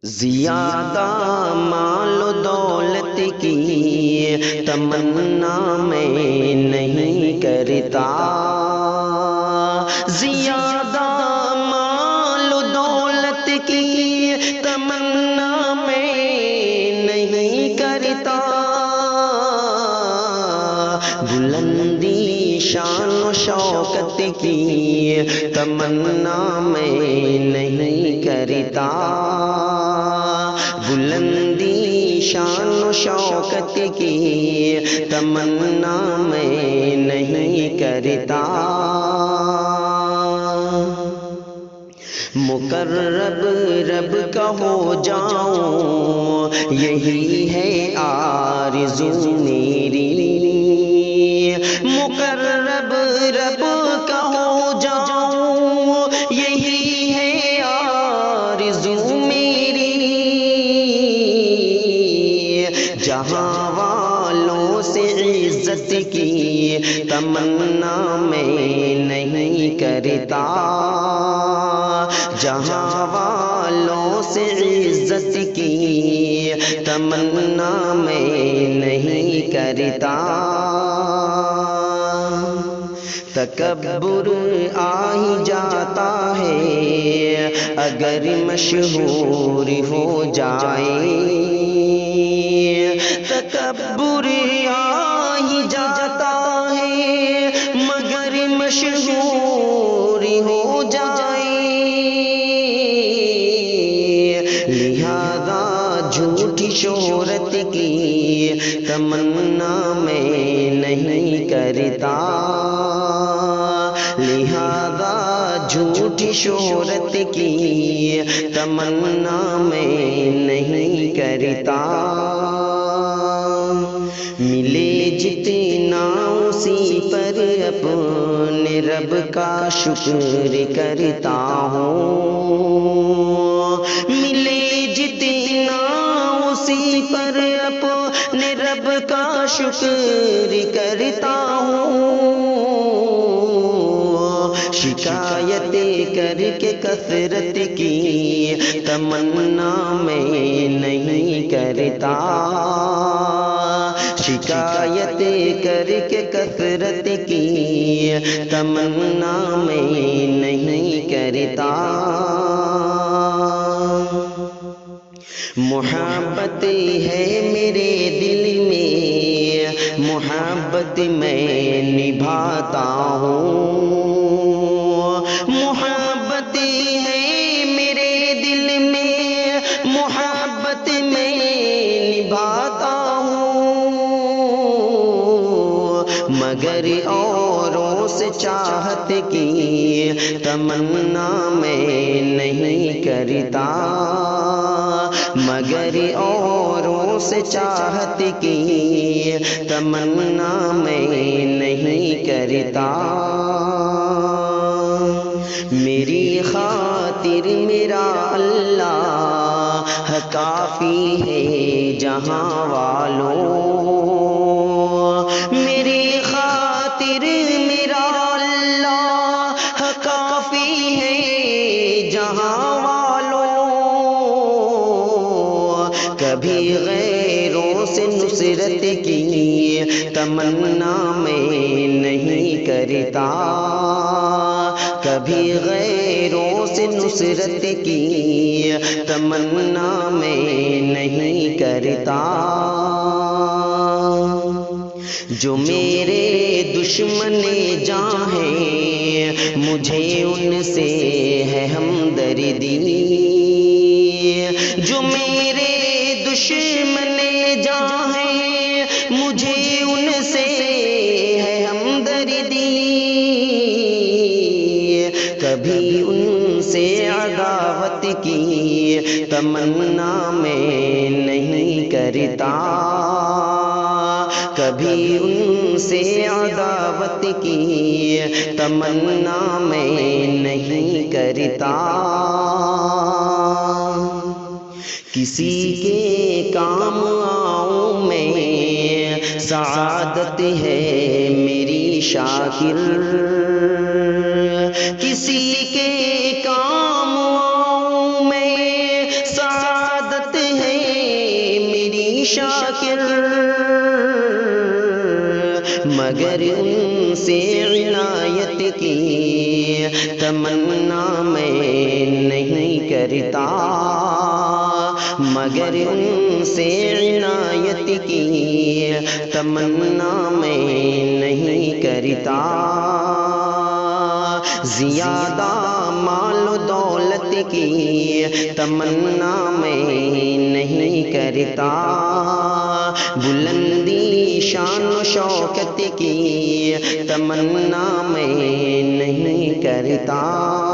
زیادہ مال و دولت کی تمنا میں نہیں کرتا، زیادہ مال و دولت کی تمنا میں نہیں کرتا، بلندی شان و شوکت کی تمنا میں نہیں کرتا، بلندی شان و شوکت کی تمنا میں نہیں کرتا، مقرب رب کا ہو جاؤں یہی ہے آرزو میری، مقرب رب کا ہو جاؤں یہی ہے آرزو میری، جہاں والوں سے عزت کی تمنا میں نہیں کرتا، جہاں والوں سے عزت کی تمنا میں نہیں کرتا، تکبر آ ہی جاتا ہے اگر مشہور ہو جائے، تکبر آ ہی جاتا ہے مگر مشہور ہو جائے، لہذا جھوٹی شہرت کی تمنا میں نہیں کرتا، لہذا جھوٹی شہرت کی تمنا میں نہیں کرتا، ملے جتنا اسی پر اپنے رب کا شکر کرتا ہوں، ملے جتنا اسی پر اپنے رب کا شکر کرتا ہوں، شکایت کر کے کثرت کی تمنا میں نہیں کرتا، شکایت کر کے کثرت کی تمنا میں نہیں کرتا، محبت ہے میرے دل میں محبت میں نبھاتا ہوں، محبت ہے میرے دل میں محبت میں نبھاتا ہوں، مگر اوروں سے چاہت کی تمنا میں نہیں کرتا، مگر اوروں سے چاہت کی تمنا میں نہیں کرتا، میری خاطر میرا اللہ کافی ہے جہاں والوں، میری خاطر میرا اللہ کافی ہے جہاں والوں، کبھی غیروں سے نصرت کی تمنا میں نہیں کرتا، کبھی غیروں سے نصرت کی تمنا میں نہیں کرتا، جو میرے دشمن جاں ہیں مجھے ان سے ہے ہمدردی، جو میرے دشمن جاں ہیں مجھے ان سے ہے ہمدردی، کبھی ان سے عداوت کی تمنا میں نہیں کرتا، کبھی ان سے عداوت کی تمنا میں نہیں کرتا، کسی کے کام آؤں میں سعادت ہے میری شاکر، کسی کے کام آؤں میں سعادت شاکر، مگر ان سے عنایت کی تمنا میں نہیں کرتا، مگر ان سے عنایت کی تمنا میں نہیں کرتا، زیادہ مال و دولت کی تمنا میں نہیں کرتا، بلندی شان و شوکت کی تمنا میں نہیں کرتا۔